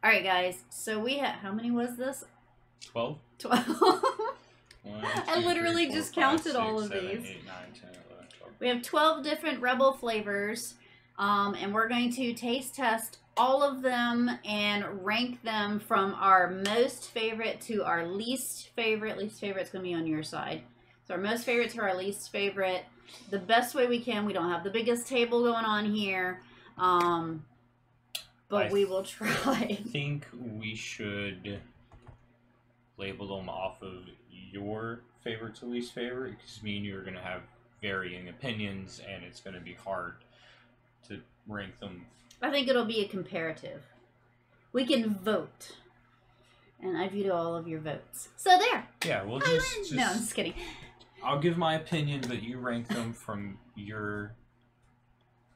All right, guys. So we have, how many was this? 12? 12. 1, I 2, literally 3, 4, just 5, counted 6, all of 7, these. 8, 9, 10, 11, 12. We have 12 different Rebel flavors, and we're going to taste test all of them and rank them from our most favorite to our least favorite. Least favorite's going to be on your side. So our most favorite to our least favorite, the best way we can. We don't have the biggest table going on here, but we will try. I think we should label them off of your favorite to least favorite, because me and you are going to have varying opinions, and it's going to be hard to rank them. I think it'll be a comparative. We can vote. And I veto all of your votes. So there. Yeah, we'll just... No, I'm just kidding. I'll give my opinion, but you rank them from your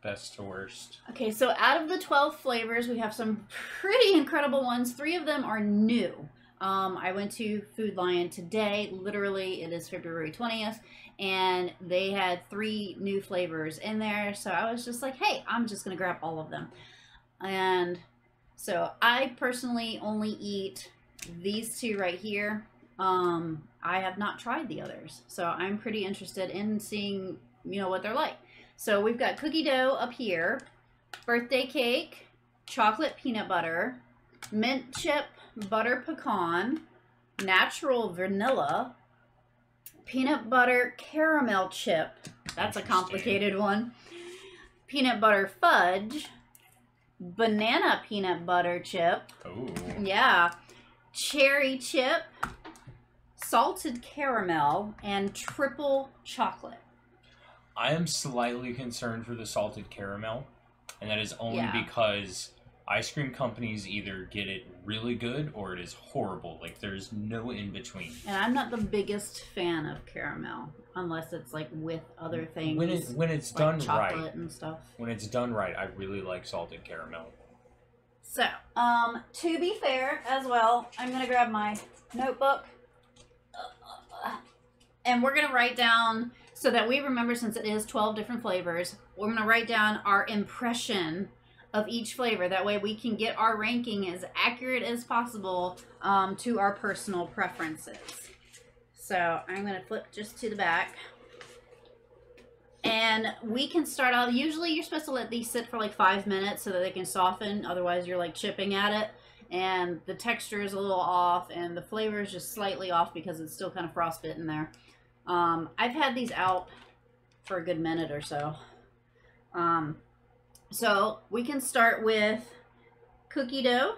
best to worst. Okay, so out of the 12 flavors, we have some pretty incredible ones. 3 of them are new. I went to Food Lion today. Literally, it is February 20th. And they had 3 new flavors in there. So I was just like, hey, I'm just going to grab all of them. And so I personally only eat these 2 right here. I have not tried the others. So I'm pretty interested in seeing, what they're like. So we've got cookie dough up here, birthday cake, chocolate peanut butter, mint chip butter pecan, natural vanilla, peanut butter caramel chip. That's a complicated one. Peanut butter fudge, banana peanut butter chip. Oh. Yeah. Cherry chip, salted caramel, and triple chocolate. I am slightly concerned for the salted caramel, and that is only because ice cream companies either get it really good or it is horrible. Like, there's no in between. And I'm not the biggest fan of caramel, unless it's like with other things. When it's like done chocolate right, and stuff. when it's done right, I really like salted caramel. So, to be fair as well, I'm gonna grab my notebook, and we're gonna write down, so that we remember, since it is 12 different flavors, we're gonna write down our impression of each flavor. That way we can get our ranking as accurate as possible to our personal preferences. So I'm gonna flip just to the back. And we can start out, usually you're supposed to let these sit for like 5 minutes so that they can soften. Otherwise you're like chipping at it. And the texture is a little off and the flavor is just slightly off because it's still kind of frostbitten there. I've had these out for a good minute or so. So we can start with cookie dough,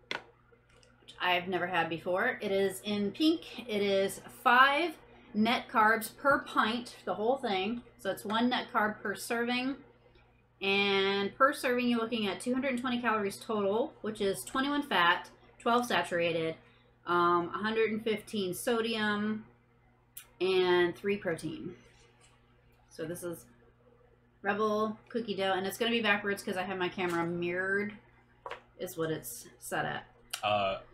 which I've never had before. It is in pink. It is 5 net carbs per pint, the whole thing. So it's 1 net carb per serving. And per serving, you're looking at 220 calories total, which is 21 fat, 12 saturated, 115 sodium, and 3 protein. So this is Rebel cookie dough, and it's going to be backwards because I have my camera mirrored, is what it's set at.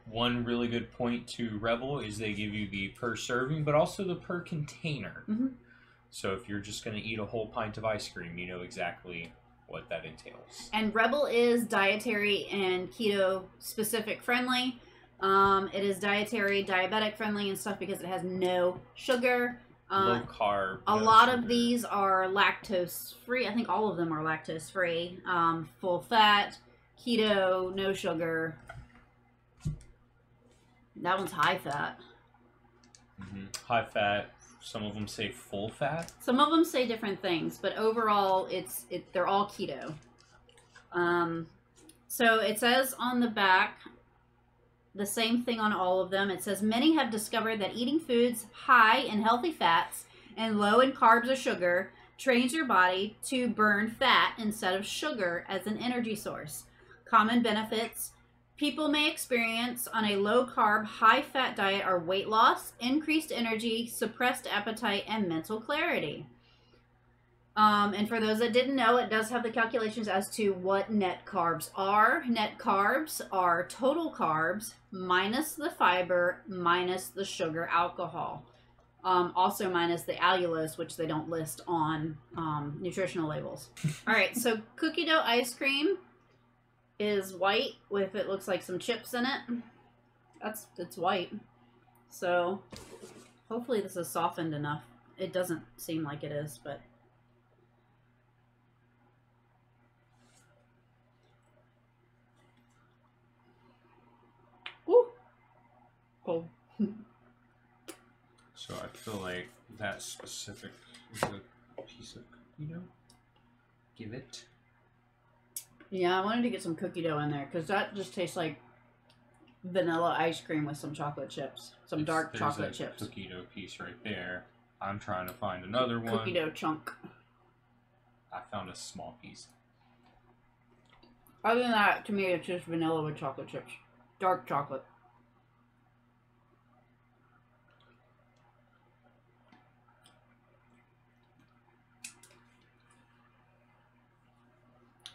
One really good point to Rebel is they give you the per serving, but also the per container. Mm-hmm. So if you're just going to eat a whole pint of ice cream, you know exactly what that entails. And Rebel is dietary and keto specific friendly. It is dietary, diabetic friendly and stuff because it has no sugar. Low carb. A lot of these are lactose free. I think all of them are lactose free. Full fat, keto, no sugar. That one's high fat. Mm-hmm. High fat. Some of them say full fat. Some of them say different things, but overall, they're all keto. So it says on the back the same thing on all of them. It says many have discovered that eating foods high in healthy fats and low in carbs or sugar trains your body to burn fat instead of sugar as an energy source. Common benefits people may experience on a low-carb, high-fat diet are weight loss, increased energy, suppressed appetite, and mental clarity. And for those that didn't know, it does have the calculations as to what net carbs are. Net carbs are total carbs minus the fiber minus the sugar alcohol. Also minus the allulose, which they don't list on nutritional labels. All right, so cookie dough ice cream. is white with, it looks like some chips in it. It's white. So hopefully this is softened enough. It doesn't seem like it is, but ooh, cold. So I feel like that specific is a piece of cookie dough. Give it. Yeah, I wanted to get some cookie dough in there because that just tastes like vanilla ice cream with some chocolate chips, some dark chocolate chips. Cookie dough piece right there. I'm trying to find another one. Cookie dough chunk. I found a small piece. Other than that, to me, it's just vanilla with chocolate chips, dark chocolate.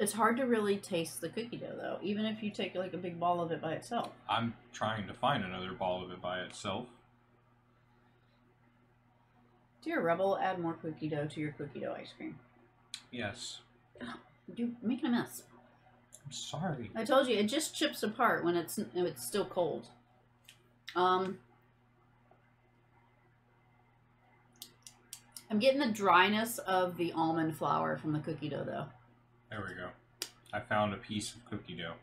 It's hard to really taste the cookie dough, though, even if you take like a big ball of it by itself. I'm trying to find another ball of it by itself. Dear Rebel, add more cookie dough to your cookie dough ice cream. Yes. You're making a mess. I'm sorry. I told you, it just chips apart when it's still cold. I'm getting the dryness of the almond flour from the cookie dough, though. There we go. I found a piece of cookie dough.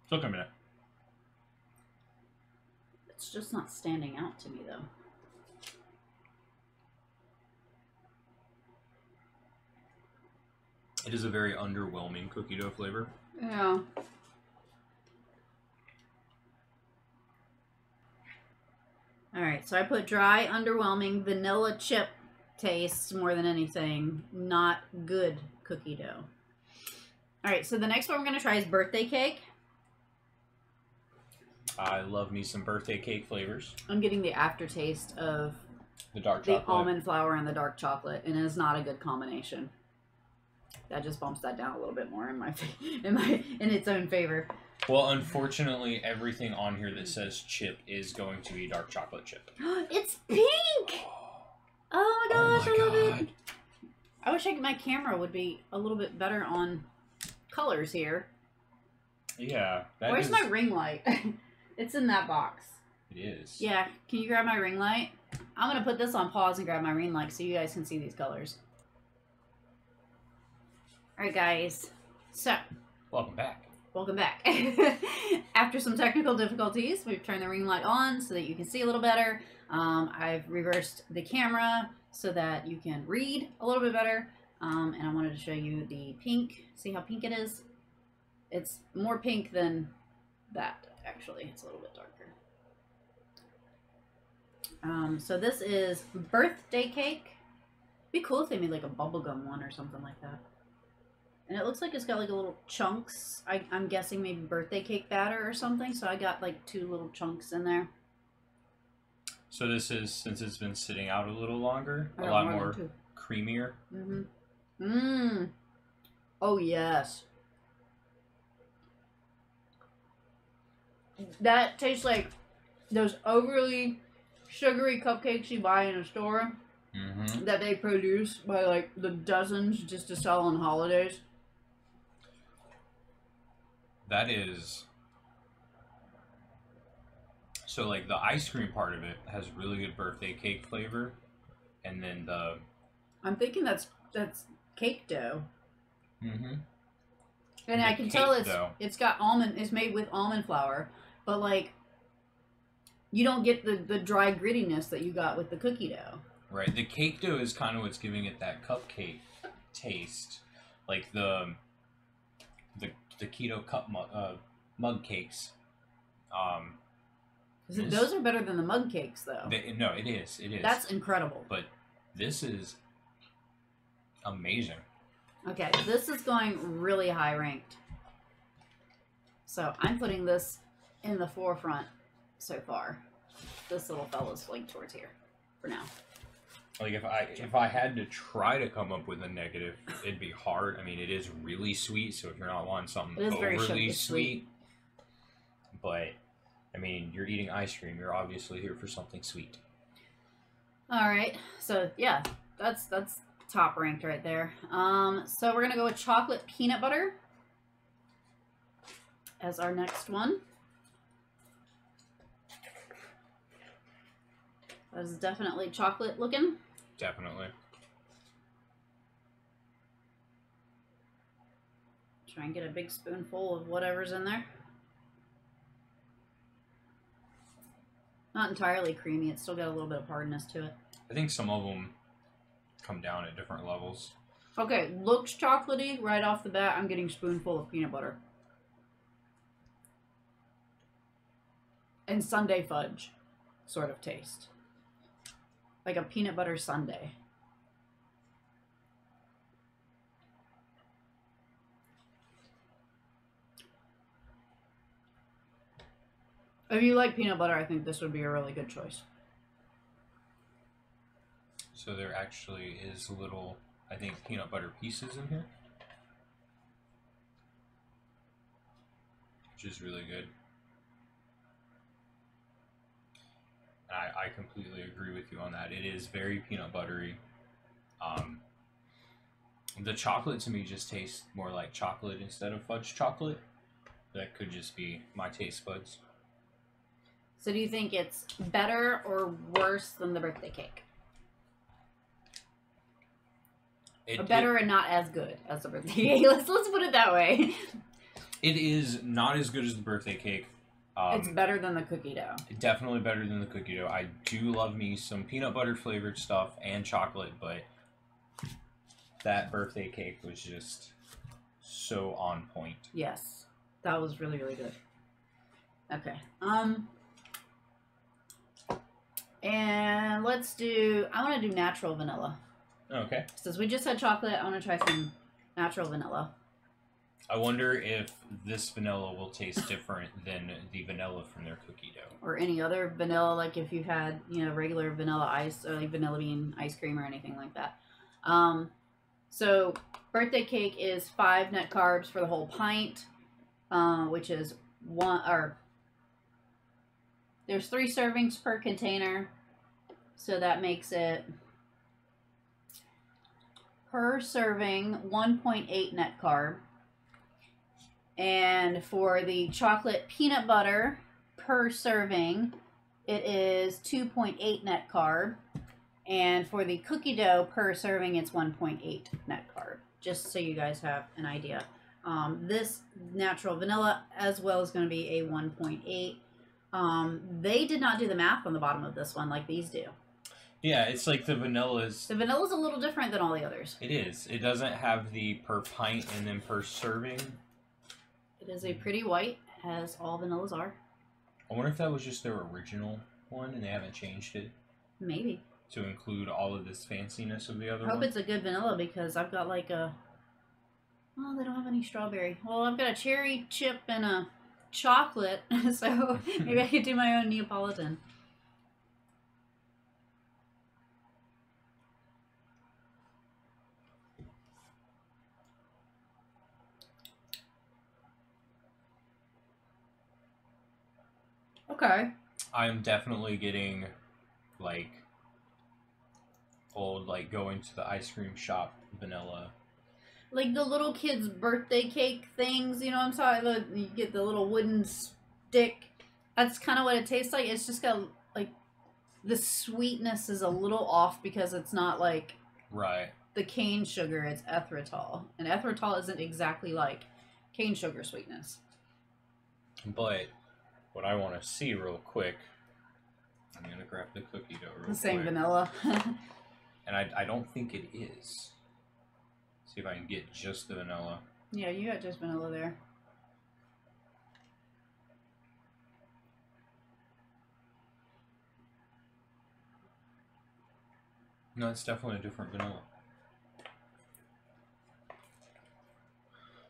Took a minute. It's just not standing out to me, though. It is a very underwhelming cookie dough flavor. Yeah. Alright, so I put dry, underwhelming, vanilla chip taste more than anything. Not good cookie dough. Alright, so the next one we're going to try is birthday cake. I love me some birthday cake flavors. I'm getting the aftertaste of the dark chocolate. The almond flour and the dark chocolate, and it is not a good combination. That just bumps that down a little bit more in its own favor. Well, unfortunately, everything on here that says chip is going to be dark chocolate chip. It's pink! Oh my gosh, I love it. I wish my camera would be a little bit better on colors here. Yeah. Where's my ring light? It's in that box. It is. Yeah, can you grab my ring light? I'm going to put this on pause and grab my ring light so you guys can see these colors. Alright guys, so. Welcome back. Welcome back. After some technical difficulties, we've turned the ring light on so that you can see a little better. I've reversed the camera so that you can read a little bit better. And I wanted to show you the pink. See how pink it is? It's more pink than that, actually. It's a little bit darker. So this is birthday cake. It'd be cool if they made like a bubblegum one or something like that. And it looks like it's got like a little chunks. I'm guessing maybe birthday cake batter or something. So I got like 2 little chunks in there. So this is, since it's been sitting out a little longer, a lot more creamier. Mm-hmm. Mmm. Oh, yes. That tastes like those overly sugary cupcakes you buy in a store that they produce by like the dozens just to sell on holidays. That is... So like the ice cream part of it has really good birthday cake flavor. And then the... I'm thinking that's cake dough. Mm-hmm. And I can tell it's got almond, it's made with almond flour, but like you don't get the dry grittiness that you got with the cookie dough. Right. The cake dough is kind of what's giving it that cupcake taste. Like the keto cup mug cakes. Those are better than the mug cakes, though. No, it is. It is. That's incredible. But this is amazing. Okay, this is going really high ranked. So I'm putting this in the forefront so far. This little fella's flinked towards here for now. Like if I had to try to come up with a negative, it'd be hard. I mean, it is really sweet, so if you're not wanting something overly sweet, but I mean, you're eating ice cream. You're obviously here for something sweet. All right, so yeah, that's top ranked right there. So we're gonna go with chocolate peanut butter. as our next one. That is definitely chocolate looking. Definitely. Try and get a big spoonful of whatever's in there. Not entirely creamy. It's still got a little bit of hardness to it. I think some of them come down at different levels. Okay, looks chocolatey right off the bat. I'm getting a spoonful of peanut butter. And sundae fudge sort of taste. Like a peanut butter sundae. If you like peanut butter, I think this would be a really good choice. So there actually is little, I think, peanut butter pieces in here. Which is really good. I completely agree with you on that. It is very peanut buttery. The chocolate to me just tastes more like chocolate instead of fudge chocolate. That could just be my taste buds. So do you think it's better or worse than the birthday cake? Better and not as good as the birthday cake. Let's put it that way. It is not as good as the birthday cake. It's better than the cookie dough. Definitely better than the cookie dough. I do love me some peanut butter flavored stuff and chocolate, but that birthday cake was just so on point. Yes, that was really, really good. Okay. And let's do, I want to do natural vanilla. Okay. Since we just had chocolate, I want to try some natural vanilla. I wonder if this vanilla will taste different than the vanilla from their cookie dough. Or any other vanilla, like if you had, you know, regular vanilla ice or like vanilla bean ice cream or anything like that. So birthday cake is 5 net carbs for the whole pint, which is there's 3 servings per container. So that makes it per serving 1.8 net carb. And for the chocolate peanut butter per serving, it is 2.8 net carb. And for the cookie dough per serving, it's 1.8 net carb. Just so you guys have an idea. This natural vanilla as well is going to be a 1.8. They did not do the math on the bottom of this one like these do. Yeah, it's like the vanilla's... The vanilla's a little different than all the others. It is. It doesn't have the per pint and then per serving. It is a pretty white, as all vanillas are. I wonder if that was just their original one and they haven't changed it. Maybe. To include all of this fanciness of the other I hope one. it's a good vanilla because I've got like a... Oh, they don't have any strawberry. Well, I've got a cherry chip and a chocolate, so maybe I could do my own Neapolitan. Okay. I'm definitely getting, like, old, like, going to the ice cream shop vanilla. Like the little kids' birthday cake things, you know what I'm talking about? You get the little wooden stick. That's kind of what it tastes like. It's just got, like, the sweetness is a little off because it's not, like, right, the cane sugar. It's erythritol. And erythritol isn't exactly like cane sugar sweetness. But what I want to see real quick, I'm going to grab the cookie dough real quick. The same vanilla. And I don't think it is. See if I can get just the vanilla. Yeah, you got just vanilla there. No, it's definitely a different vanilla.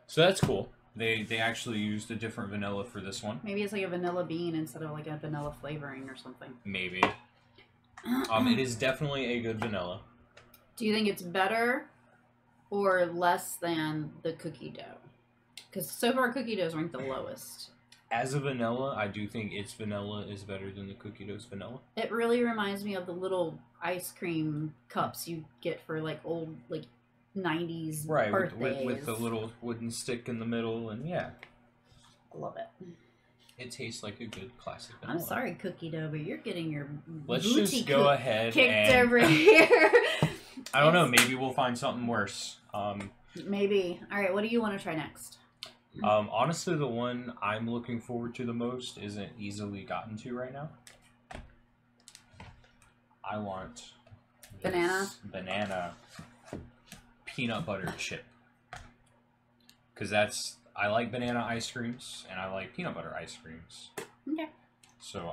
So that's cool. They actually used a different vanilla for this one. Maybe it's like a vanilla bean instead of like a vanilla flavoring or something. Maybe. It is definitely a good vanilla. Do you think it's better or less than the cookie dough? Because so far cookie dough is ranked the lowest. As a vanilla, I do think its vanilla is better than the cookie dough's vanilla. It really reminds me of the little ice cream cups you get for like old like 90s right, birthdays. with the little wooden stick in the middle, and yeah. I love it. It tastes like a good classic I'm vanilla. sorry, Cookie Dough, but you're getting your Let's booty just go ahead kicked and over here. I don't know. Maybe we'll find something worse. Maybe. All right. What do you want to try next? Honestly, the one I'm looking forward to the most isn't easily gotten to right now. I want this banana peanut butter chip. Because I like banana ice creams and I like peanut butter ice creams. Okay. So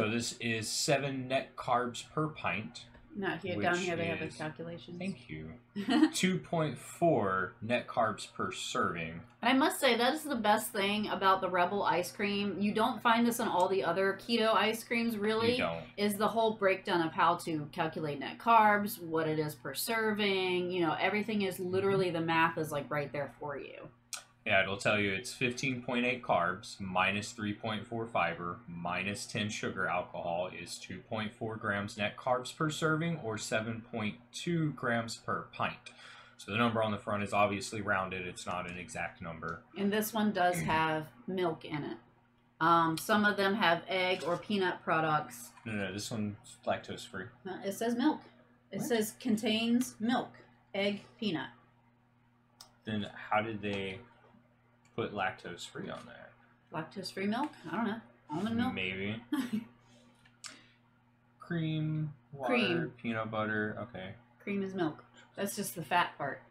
this is 7 net carbs per pint. Not here. Down here they have the calculations. Thank you. 2.4 net carbs per serving. And I must say, that is the best thing about the Rebel ice cream. You don't find this in all the other keto ice creams, really. You don't. Is the whole breakdown of how to calculate net carbs, what it is per serving. You know, everything is literally, the math is like right there for you. Yeah, it'll tell you it's 15.8 carbs, minus 3.4 fiber, minus 10 sugar alcohol is 2.4 grams net carbs per serving, or 7.2 grams per pint. So the number on the front is obviously rounded. It's not an exact number. And this one does have milk in it. Some of them have egg or peanut products. No, this one's lactose free. It says milk. It says contains milk, egg, peanut. Then how did they put lactose free on there? Lactose free milk? I don't know. Almond milk? Maybe. Cream, water, Cream. peanut butter. Okay. Cream is milk. That's just the fat part.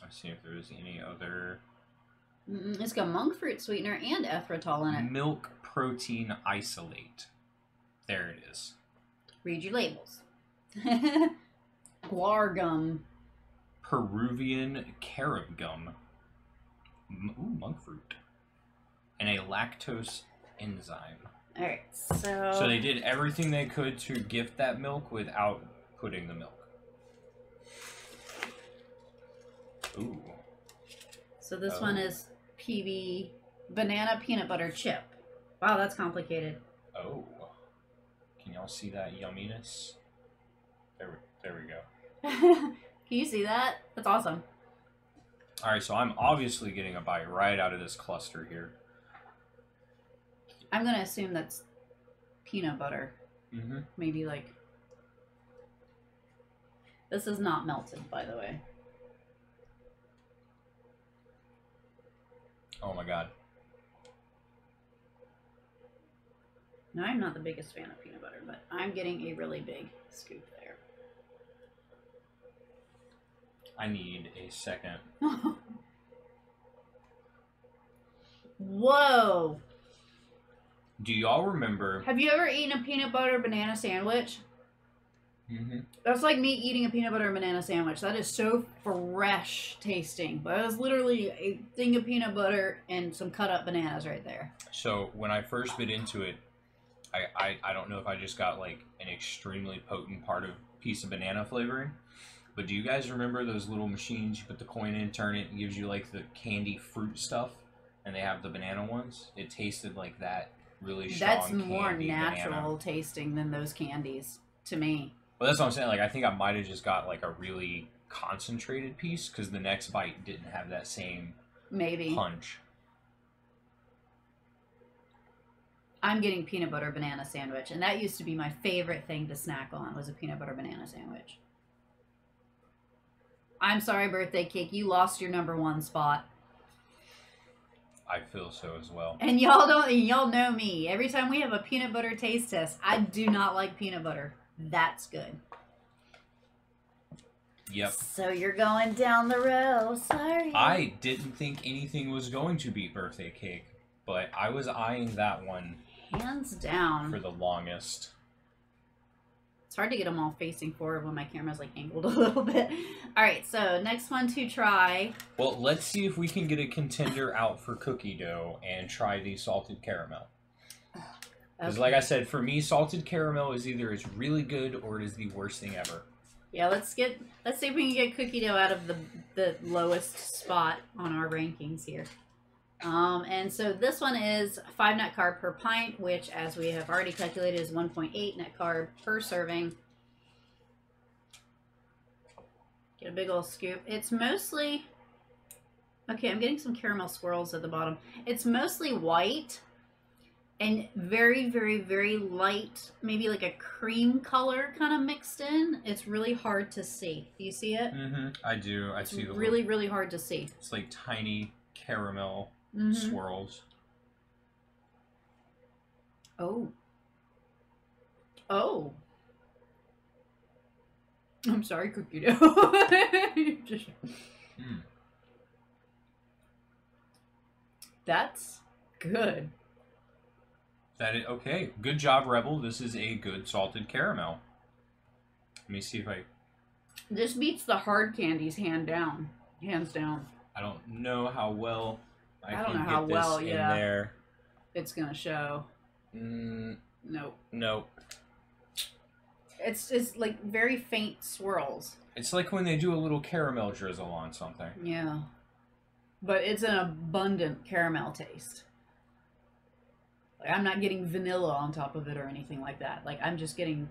Let's see if there's any other. It's got monk fruit sweetener and erythritol in it. Milk protein isolate. There it is. Read your labels. Guar gum. Peruvian carob gum. Ooh, monk fruit. And a lactose enzyme. Alright, so... So they did everything they could to gift that milk without putting the milk. Ooh. So this one is PB banana peanut butter chip. Wow, that's complicated. Oh. Can y'all see that yumminess? There we go. Can you see that? That's awesome. Alright, so I'm obviously getting a bite right out of this cluster here. I'm going to assume that's peanut butter. Mm-hmm. Maybe like... This is not melted, by the way. Oh my god. Now, I'm not the biggest fan of peanut butter, but I'm getting a really big scoop there. I need a second. Whoa! Do y'all remember? Have you ever eaten a peanut butter banana sandwich? Mm-hmm. That's like me eating a peanut butter and banana sandwich. That is so fresh tasting. But it was literally a thing of peanut butter and some cut up bananas right there. So when I first bit into it, I don't know if I just got like an extremely potent piece of banana flavoring. But do you guys remember those little machines you put the coin in, turn it, and gives you like the candy fruit stuff? And they have the banana ones? It tasted like that really strong. That's more natural banana tasting than those candies to me. Well, that's what I'm saying. Like, I think I might have just got like a really concentrated piece because the next bite didn't have that same punch. I'm getting peanut butter banana sandwich, and that used to be my favorite thing to snack on, was a peanut butter banana sandwich. I'm sorry, birthday cake, you lost your #1 spot. I feel so as well. And y'all know me. Every time we have a peanut butter taste test, I do not like peanut butter. That's good. Yep. So you're going down the row. Sorry. I didn't think anything was going to beat birthday cake, but I was eyeing that one hands down for the longest. It's hard to get them all facing forward when my camera's like angled a little bit. All right, so next one to try. Well, let's see if we can get a contender out for cookie dough and try the salted caramel. Because like I said, for me, salted caramel is either it's really good or it is the worst thing ever. Yeah, let's see if we can get cookie dough out of the lowest spot on our rankings here. And so this one is 5 net carb per pint, which, as we have already calculated, is 1.8 net carb per serving. Get a big old scoop. It's mostly Okay, I'm getting some caramel swirls at the bottom. It's mostly white and very, very, very light, maybe like a cream color kind of mixed in. It's really hard to see. Do you see it? Mm-hmm. I do. I see the really, really hard to see. It's like tiny caramel swirls. Oh. Oh. I'm sorry, cookie dough. Just... That's good. That is okay. Good job, Rebel. This is a good salted caramel. Let me see if I. This beats the hard candies hands down. I don't know how well I don't can know get how this well, in yeah. there. It's gonna show. Nope. It's like very faint swirls. It's like when they do a little caramel drizzle on something. Yeah. But it's an abundant caramel taste. Like, I'm not getting vanilla on top of it or anything like that. Like, I'm just getting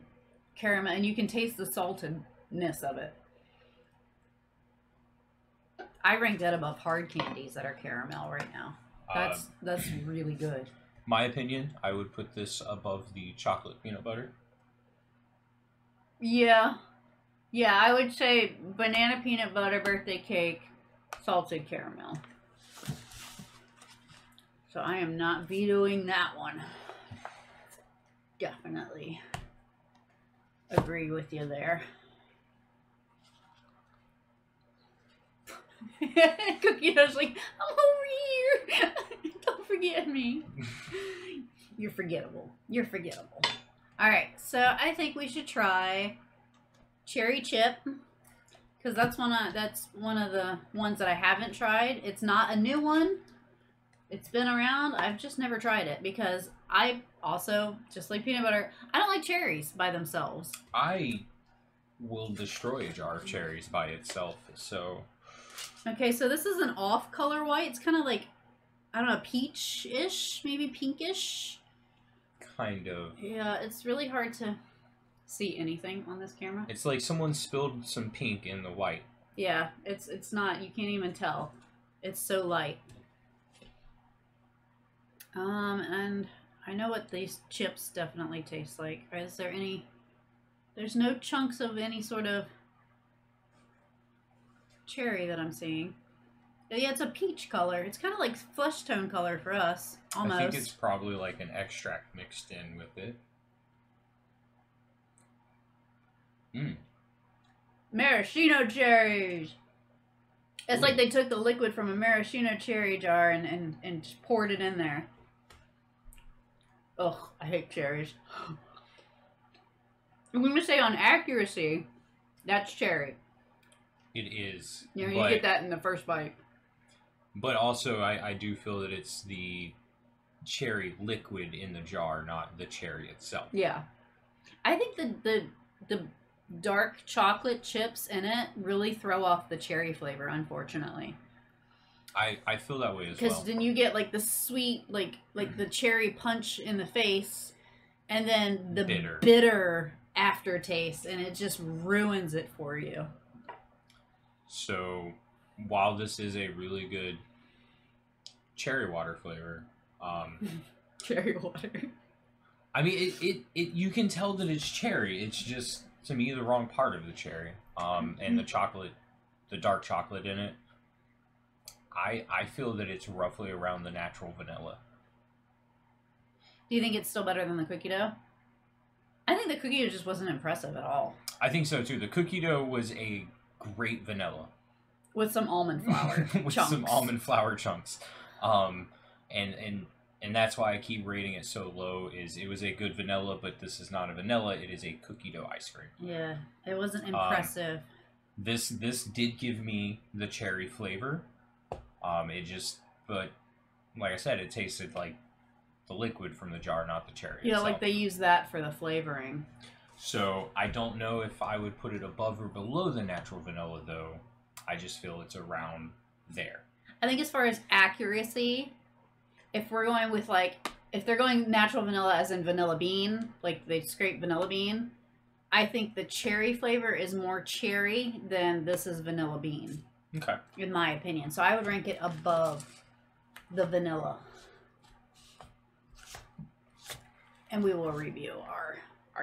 caramel, and you can taste the saltedness of it. I rank that above hard candies that are caramel right now. That's really good. My opinion, I would put this above the chocolate peanut butter. Yeah. Yeah, I would say banana peanut butter birthday cake, salted caramel. So I am not vetoing that one. Definitely agree with you there. Cookie Dough's like, I'm over here. Don't forget me. You're forgettable. You're forgettable. All right, so I think we should try cherry chip, because that's one of the ones that I haven't tried. It's not a new one. It's been around. I've just never tried it because I also, just like peanut butter, I don't like cherries by themselves. I will destroy a jar of cherries by itself, so... Okay, so this is an off-color white. It's kind of like, I don't know, peach-ish, maybe pinkish. Kind of. Yeah, it's really hard to see anything on this camera. It's like someone spilled some pink in the white. Yeah, it's not, you can't even tell. It's so light. And I know what these chips definitely taste like. Is there any... There's no chunks of any sort of cherry that I'm seeing. But yeah, it's a peach color. It's kind of like flesh tone color for us, almost. I think it's probably like an extract mixed in with it. Maraschino cherries! It's like they took the liquid from a maraschino cherry jar and just poured it in there. Ugh, I hate cherries. I'm going to say on accuracy, that's cherry. It is. You know, you get that in the first bite. But also, I do feel that it's the cherry liquid in the jar, not the cherry itself. Yeah. I think the dark chocolate chips in it really throw off the cherry flavor, unfortunately. I feel that way as well. Because then you get like the sweet, like the cherry punch in the face, and then the bitter aftertaste, and it just ruins it for you. So, while this is a really good cherry water flavor, cherry water. I mean, it you can tell that it's cherry. It's just, to me, the wrong part of the cherry. And the chocolate, the dark chocolate in it. I feel that it's roughly around the natural vanilla. Do you think it's still better than the cookie dough? I think the cookie dough just wasn't impressive at all. I think so too. The cookie dough was a great vanilla. With some almond flour With chunks. some almond flour chunks. And that's why I keep rating it so low, is it was a good vanilla, but this is not a vanilla, it is a cookie dough ice cream. Yeah, it wasn't impressive. This did give me the cherry flavor. But like I said, it tasted like the liquid from the jar, not the cherry itself. Like they use that for the flavoring. So I don't know if I would put it above or below the natural vanilla, though. I just feel it's around there. I think as far as accuracy, if we're going with if they're going natural vanilla as in vanilla bean, like they scrape vanilla bean, I think the cherry flavor is more cherry than this is vanilla bean. Okay. in my opinion. So I would rank it above the vanilla. And we will review our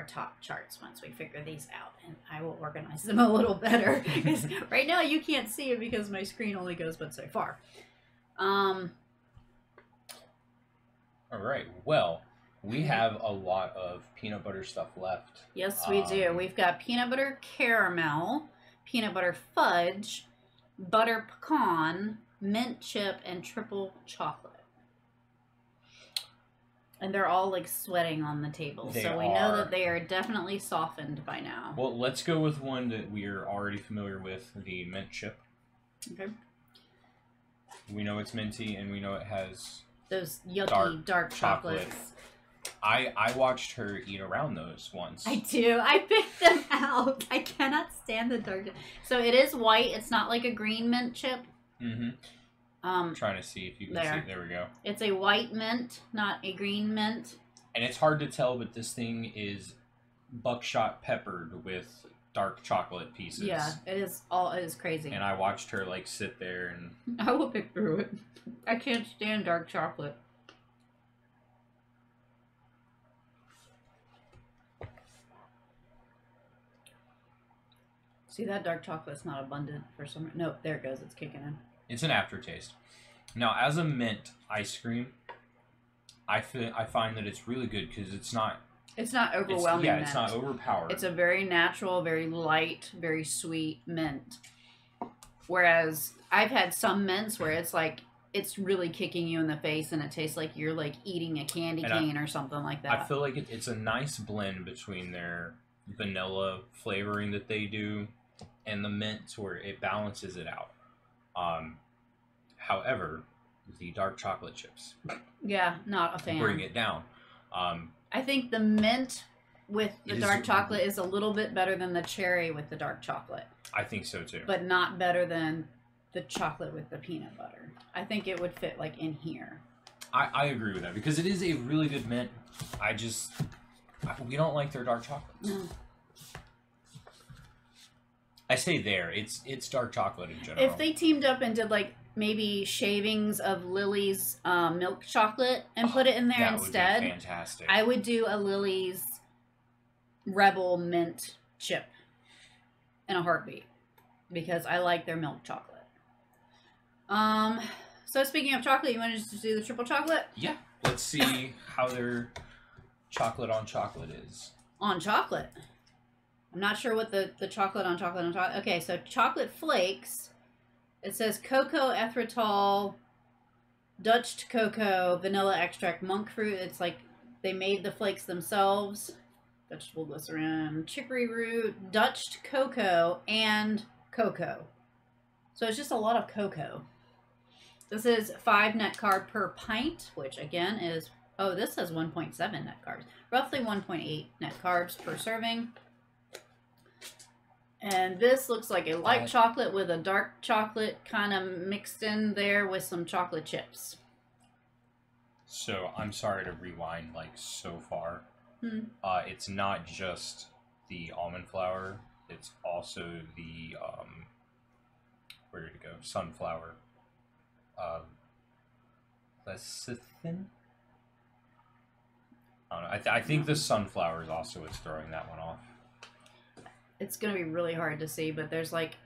top charts once we figure these out, and I will organize them a little better. Because right now you can't see it because my screen only goes but so far. All right. Well, we have a lot of peanut butter stuff left. Yes, we do. We've got peanut butter caramel, peanut butter fudge, butter pecan, mint chip, and triple chocolate. And they're all like sweating on the table. So we know that they are definitely softened by now. Well, let's go with one that we are already familiar with, the mint chip. Okay. We know it's minty, and we know it has those yucky dark chocolates. I watched her eat around those once. I do. I picked them out. I cannot stand the dark. So it is white. It's not like a green mint chip. Mm-hmm. I'm trying to see if you can see. There we go. It's a white mint, not a green mint. And it's hard to tell, but this thing is buckshot peppered with dark chocolate pieces. Yeah, it is crazy. And I watched her like sit there and I will pick through it. I can't stand dark chocolate. See, that dark chocolate's not abundant for some... No, there it goes. It's kicking in. It's an aftertaste. Now, as a mint ice cream, I find that it's really good because it's not... It's not overwhelming. It's not overpowered. It's a very natural, very light, very sweet mint. Whereas I've had some mints where it's like, it's really kicking you in the face and it tastes like you're like eating a candy cane or something like that. I feel like it's a nice blend between their vanilla flavoring that they do and the mints where it balances it out. However, the dark chocolate chips. Yeah, not a fan. Bring it down. I think the mint with the dark chocolate is a little bit better than the cherry with the dark chocolate. I think so too. But not better than the chocolate with the peanut butter. I think it would fit like in here. I agree with that because it is a really good mint. We don't like their dark chocolates. No. I say it's dark chocolate in general. If they teamed up and did like maybe shavings of Lily's milk chocolate and put it in there instead, would be fantastic. I would do a Lily's Rebel mint chip in a heartbeat because I like their milk chocolate. So speaking of chocolate, you wanted to do the triple chocolate? Yeah. Let's see how their chocolate on chocolate is. On chocolate. I'm not sure what the chocolate on chocolate on chocolate. Okay, so chocolate flakes. It says cocoa, erythritol, Dutch cocoa, vanilla extract, monk fruit. It's like they made the flakes themselves. Vegetable glycerin, chicory root, Dutch cocoa, and cocoa. So it's just a lot of cocoa. This is 5 net carb per pint, which again is, oh, this says 1.7 net carbs. Roughly 1.8 net carbs per serving. And this looks like a light chocolate with a dark chocolate kind of mixed in there with some chocolate chips. So I'm sorry to rewind like so far. It's not just the almond flour. It's also the, where did it go? Sunflower. Lecithin? I don't know. I think the sunflower is also what's throwing that one off. It's going to be really hard to see, but there's like,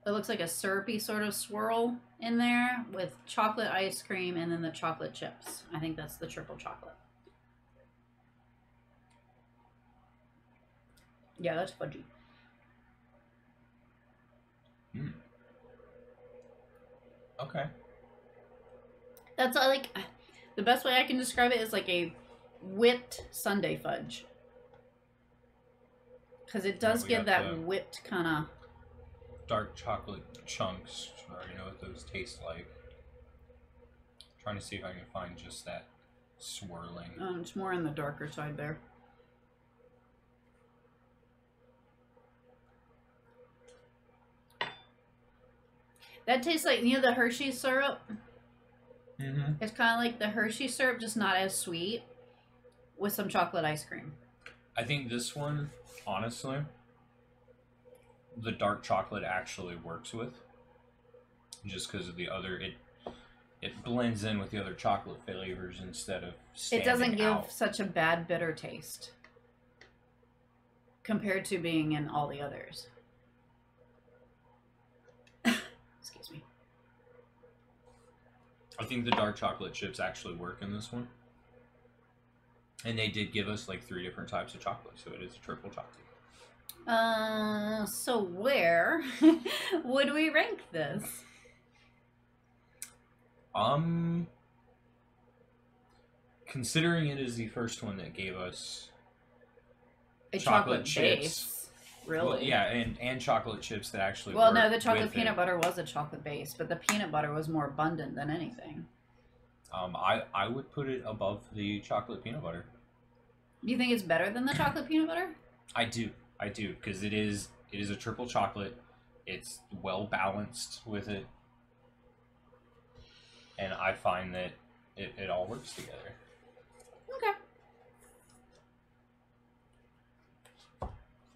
it looks like a syrupy sort of swirl in there with chocolate ice cream and then the chocolate chips. I think that's the triple chocolate. Yeah, that's fudgy. Okay. That's like, the best way I can describe it is like a whipped sundae fudge. Because it does give that whipped kind of... dark chocolate chunks. I already know what those taste like. Trying to see if I can find just that swirling. It's more on the darker side there. That tastes like, you know, the Hershey syrup? Mm-hmm. It's kind of like the Hershey syrup, just not as sweet, with some chocolate ice cream. I think this one, honestly, the dark chocolate actually works with. just because of the other it blends in with the other chocolate flavors instead of It standing doesn't give out. such a bad bitter taste compared to being in all the others. Excuse me. I think the dark chocolate chips actually work in this one. And they did give us like 3 different types of chocolate, so it is a triple chocolate. So where would we rank this? Considering it is the first one that gave us A chocolate chocolate chips. Base. Really? Well, yeah, and chocolate chips that actually Well, no, work the chocolate with peanut it. butter was a chocolate base, but the peanut butter was more abundant than anything. I would put it above the chocolate peanut butter. Do you think it's better than the chocolate peanut butter? I do, because it is a triple chocolate. It's well balanced with it, and I find that it all works together. Okay.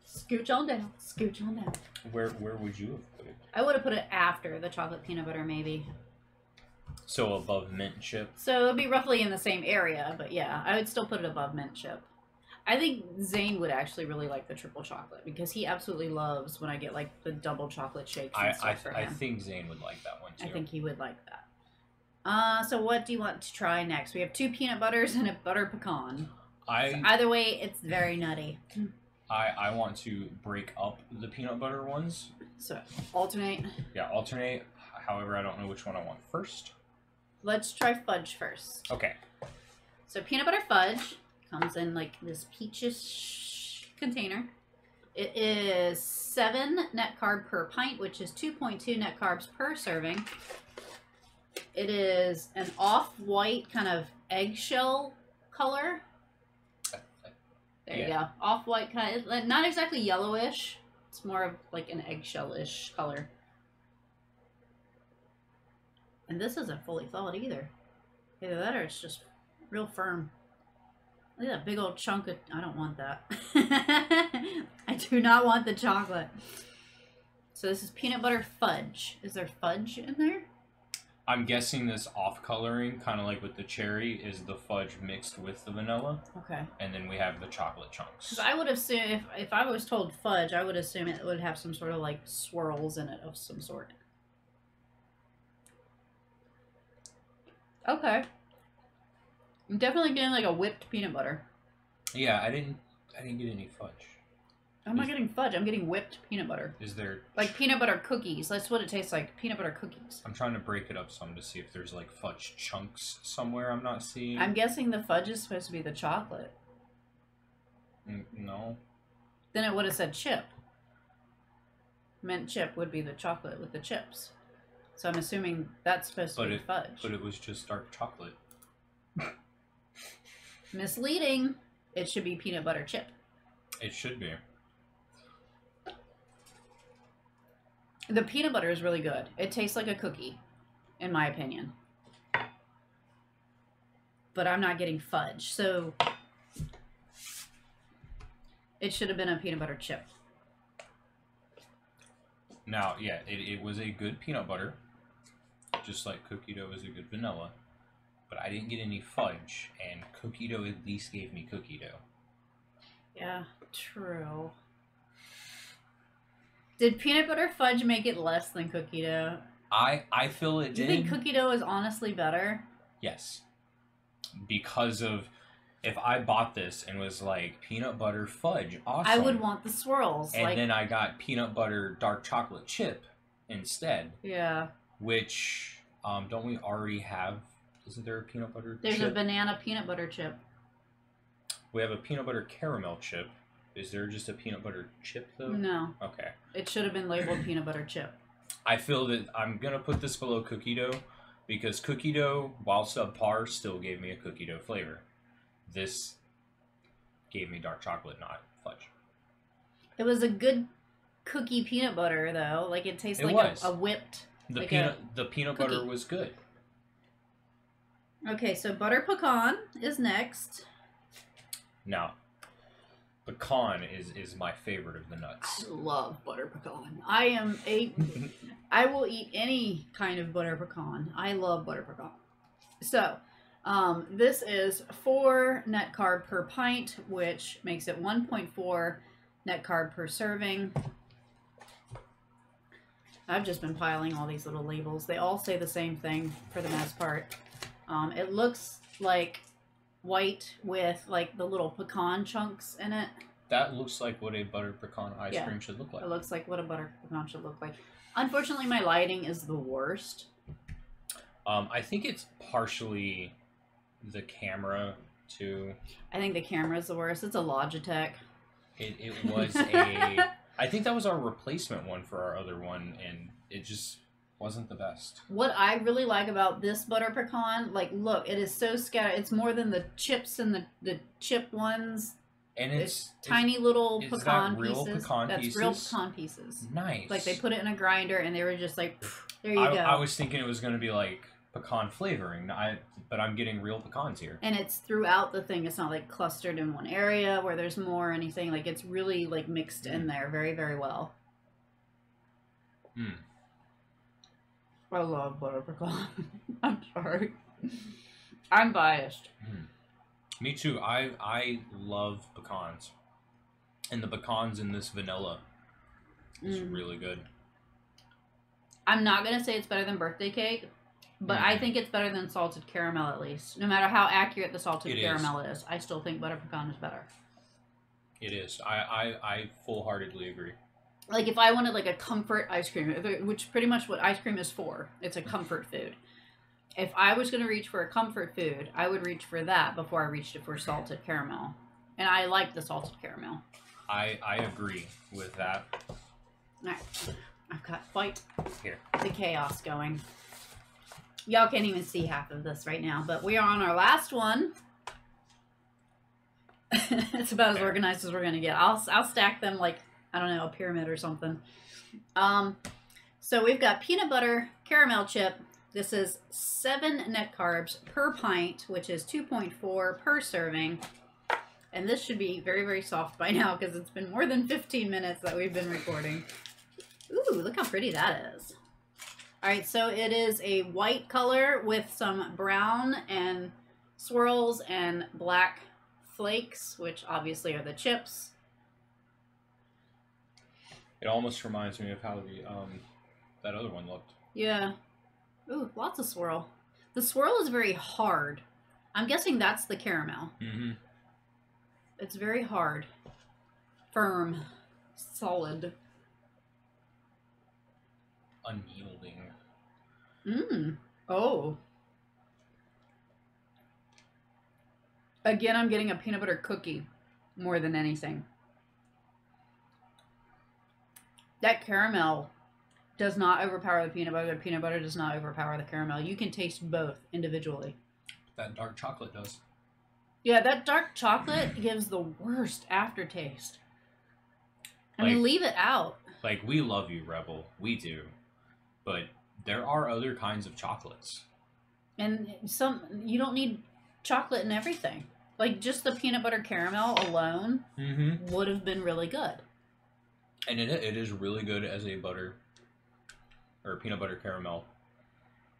Scooch on down. Scooch on down. Where would you have put it? I would have put it after the chocolate peanut butter, maybe. So above mint chip. So it would be roughly in the same area, but yeah, I would still put it above mint chip. I think Zane would actually really like the triple chocolate because he absolutely loves when I get like the double chocolate shakes and stuff for I him. think Zane would like that one too. I think he would like that. So what do you want to try next? We have 2 peanut butters and a butter pecan. So either way, it's very nutty. I want to break up the peanut butter ones. So alternate. Yeah, alternate. However, I don't know which one I want first. Let's try fudge first. Okay. So peanut butter fudge comes in like this peachish container. It is 7 net carb per pint, which is 2.2 net carbs per serving. It is an off-white kind of eggshell color. There you go. Off-white kind of, not exactly yellowish. It's more of like an eggshell-ish color. And this isn't fully thawed either. Either that or it's just real firm. Look at that big old chunk of... I don't want that. I do not want the chocolate. So this is peanut butter fudge. Is there fudge in there? I'm guessing this off-coloring, kind of like with the cherry, is the fudge mixed with the vanilla. Okay. And then we have the chocolate chunks. Because I would assume, if I was told fudge, I would assume it would have some sort of like swirls in it of some sort. Okay. I'm definitely getting like a whipped peanut butter. Yeah, I didn't get any fudge. I'm not getting fudge. I'm getting whipped peanut butter. Is there... Like peanut butter cookies. That's what it tastes like. Peanut butter cookies. I'm trying to break it up some to see if there's like fudge chunks somewhere I'm not seeing. I'm guessing the fudge is supposed to be the chocolate. No. Then it would have said chip. Mint chip would be the chocolate with the chips. So I'm assuming that's supposed to be fudge. But it was just dark chocolate. Misleading. It should be peanut butter chip. It should be. The peanut butter is really good. It tastes like a cookie, in my opinion. But I'm not getting fudge, so it should have been a peanut butter chip. Now, yeah, it was a good peanut butter, just like cookie dough is a good vanilla. But I didn't get any fudge, and cookie dough at least gave me cookie dough. Yeah, true. Did peanut butter fudge make it less than cookie dough? I feel it did. Do you think cookie dough is honestly better? Yes. Because of, if I bought this and was like, peanut butter fudge, awesome. I would want the swirls. And like, then I got peanut butter dark chocolate chip instead. Yeah. Which, don't we already have, isn't there a peanut butter There's chip? a banana peanut butter chip. We have a peanut butter caramel chip. Is there just a peanut butter chip, though? No. Okay. It should have been labeled peanut butter chip. I feel that I'm going to put this below cookie dough because cookie dough, while subpar, still gave me a cookie dough flavor. This gave me dark chocolate, not fudge. It was a good cookie peanut butter, though. Like, it tastes It like was. a whipped... The like peanut cookie. butter was good. Okay, so butter pecan is next. Now, Pecan is my favorite of the nuts. I love butter pecan. I will eat any kind of butter pecan. I love butter pecan. So, this is 4 net carb per pint, which makes it 1.4 net carb per serving. I've just been piling all these little labels. They all say the same thing for the most part. It looks like white with like the little pecan chunks in it. That looks like what a butter pecan ice cream should look like. It looks like what a butter pecan should look like. Unfortunately, my lighting is the worst. I think it's partially the camera too. I think the camera is the worst. It's a Logitech. It was a. I think that was our replacement one for our other one, and it just wasn't the best. What I really like about this butter pecan, like, look, it is so scattered. It's more than the chips and the chip ones. And it's tiny little is pecan that real pieces. Pecan That's pieces? real pecan pieces. Nice. Like they put it in a grinder and they were just like, there you go. I was thinking it was going to be like pecan flavoring, but I'm getting real pecans here. And it's throughout the thing. It's not like clustered in one area where there's more or anything. Like it's really like mixed in there very, very well. I love butter pecan. I'm sorry. I'm biased. Me too. I love pecans. And the pecans in this vanilla is really good. I'm not going to say it's better than birthday cake, but I think it's better than salted caramel at least. No matter how accurate the salted caramel is, I still think butter pecan is better. It is. I full-heartedly agree. Like if I wanted like a comfort ice cream, which pretty much what ice cream is for, it's a comfort food. If I was going to reach for a comfort food, I would reach for that before I reached it for salted caramel. And I like the salted caramel. I agree with that. All right. I've got quite Here. the chaos going. Y'all can't even see half of this right now, but we are on our last one. It's about as organized as we're going to get. I'll stack them like, I don't know, a pyramid or something. So we've got peanut butter caramel chip. This is 7 net carbs per pint, which is 2.4 per serving. And this should be very, very soft by now because it's been more than 15 minutes that we've been recording. Ooh, look how pretty that is. All right, so it is a white color with some brown and swirls and black flakes, which obviously are the chips. It almost reminds me of how the that other one looked. Yeah. Ooh, lots of swirl. The swirl is very hard. I'm guessing that's the caramel. Mm-hmm. It's very hard. Firm. Solid. Unyielding. Oh. Again, I'm getting a peanut butter cookie more than anything. That caramel does not overpower the peanut butter. The peanut butter does not overpower the caramel. You can taste both individually. That dark chocolate does. Yeah, that dark chocolate gives the worst aftertaste. I mean, leave it out. Like, we love you, Rebel. We do. But there are other kinds of chocolates. And you don't need chocolate in everything. Like, just the peanut butter caramel alone would have been really good. And it is really good as a butter or peanut butter caramel.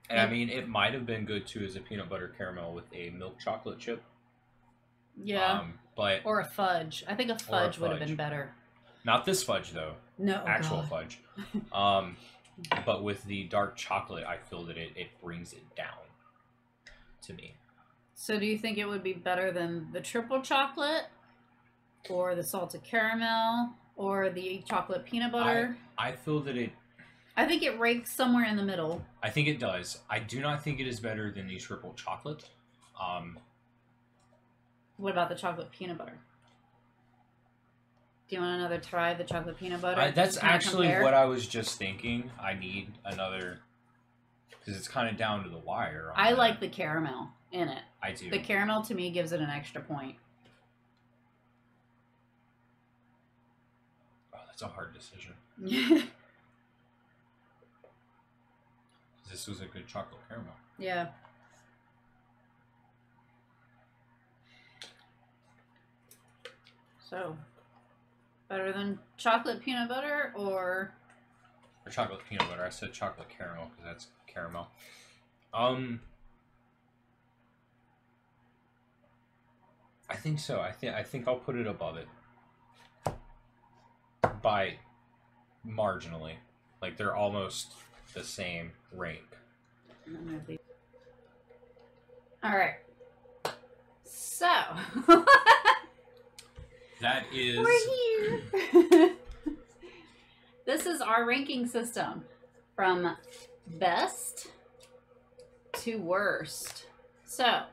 And I mean, it might have been good too as a peanut butter caramel with a milk chocolate chip. Yeah. But or a fudge. I think a fudge would have been better. Not this fudge though. No. Actual fudge. But with the dark chocolate, I feel that it brings it down to me. So do you think it would be better than the triple chocolate or the salted caramel or the chocolate peanut butter? I feel that I think it ranks somewhere in the middle. I think it does. I do not think it is better than the triple chocolate. What about the chocolate peanut butter? Do you want another try the chocolate peanut butter? That's actually what I was just thinking. I need another, because it's kind of down to the wire. I like the caramel in it. I do. The caramel to me gives it an extra point. Oh, that's a hard decision. This was a good chocolate caramel. Yeah. So, Better than chocolate peanut butter or chocolate peanut butter. I said chocolate caramel because that's caramel. I think so. I think I'll put it above it by marginally. Like they're almost the same rank. All right. So that is. We're here. This is our ranking system from best to worst. So,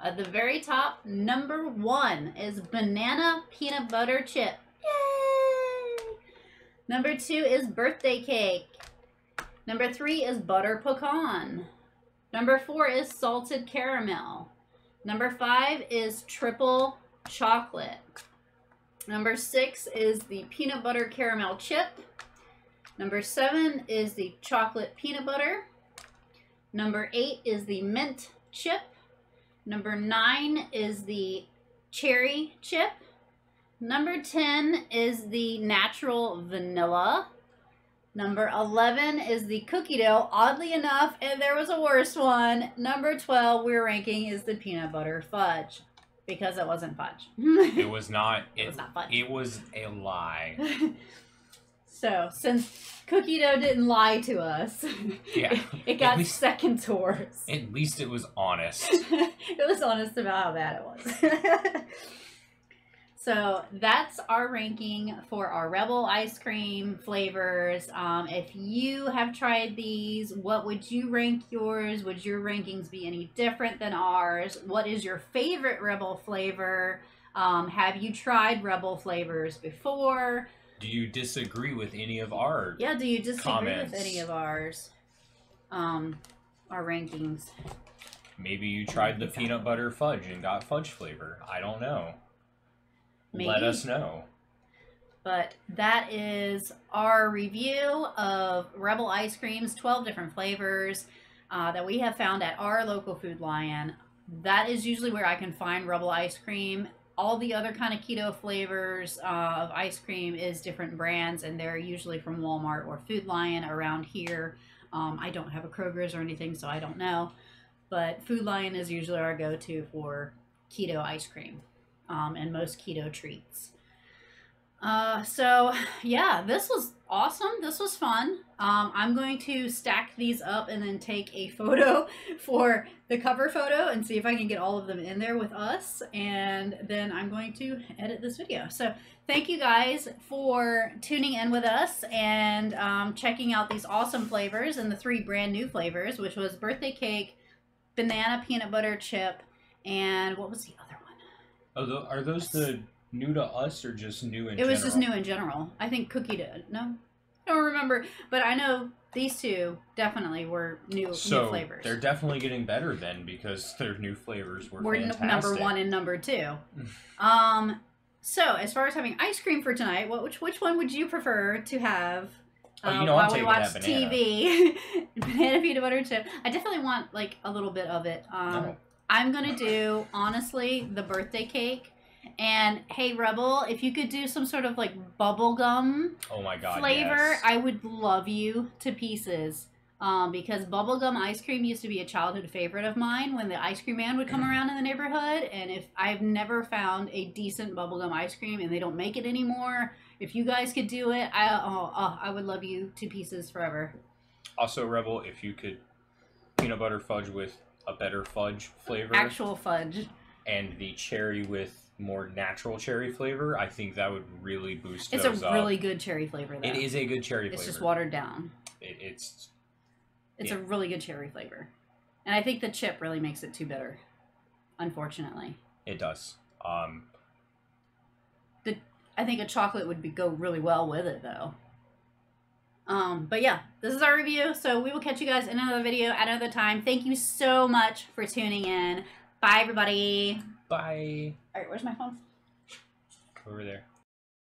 at the very top, number 1 is banana peanut butter chip. Yay! Number 2 is birthday cake. Number 3 is butter pecan. Number 4 is salted caramel. Number 5 is triple chocolate. Number 6 is the peanut butter caramel chip. Number 7 is the chocolate peanut butter. Number 8 is the mint chip. Number 9 is the cherry chip. Number 10 is the natural vanilla. Number 11 is the cookie dough. Oddly enough, and there was a worse one. Number 12 we're ranking is the peanut butter fudge. Because it wasn't fudge. It was not. It was not fudge. It was a lie. So, since cookie dough didn't lie to us, yeah, it got second to worst. At least it was honest. It was honest about how bad it was. So that's our ranking for our Rebel ice cream flavors. If you have tried these, what would you rank yours? Would your rankings be any different than ours? What is your favorite Rebel flavor? Have you tried Rebel flavors before? Do you disagree with any of our do you disagree comments? with any of ours? Our rankings. Maybe you tried the peanut butter fudge and got fudge flavor. I don't know. Maybe. Let us know. But that is our review of Rebel ice creams, 12 different flavors that we have found at our local Food Lion. That is usually where I can find Rebel ice cream. All the other kind of keto flavors of ice cream is different brands, and they're usually from Walmart or Food Lion around here. I don't have a Kroger's or anything, so I don't know. But Food Lion is usually our go-to for keto ice cream. And most keto treats. So yeah, this was awesome. This was fun. I'm going to stack these up and then take a photo for the cover photo and see if I can get all of them in there with us. And then I'm going to edit this video. So thank you guys for tuning in with us and checking out these awesome flavors and the 3 brand new flavors, which was birthday cake, banana peanut butter chip, and what was the other one? Oh, are those the new to us or just new in general? It was just new in general. I think cookie dough. No, I don't remember. But I know these 2 definitely were new flavors. They're definitely getting better then because their new flavors were fantastic. Number 1 and number 2. So as far as having ice cream for tonight, which one would you prefer to have? While we watch TV? Banana peanut butter chip. I definitely want like a little bit of it. No. I'm going to do, honestly, the birthday cake. And, hey, Rebel, if you could do some sort of, like, bubblegum flavor, yes. I would love you to pieces. Because bubblegum ice cream used to be a childhood favorite of mine when the ice cream man would come around in the neighborhood. And if I've never found a decent bubblegum ice cream and they don't make it anymore, if you guys could do it, I would love you to pieces forever. Also, Rebel, if you could peanut butter fudge with a better fudge flavor. Actual fudge. And the cherry with more natural cherry flavor, I think that would really boost those up. It's a really good cherry flavor, though. It is a good cherry flavor. It's just watered down. It's a really good cherry flavor. And I think the chip really makes it too bitter, unfortunately. It does. I think a chocolate would go really well with it, though. But yeah, this is our review. So we will catch you guys in another video at another time. Thank you so much for tuning in. Bye, everybody. Bye. All right, where's my phone? Over there.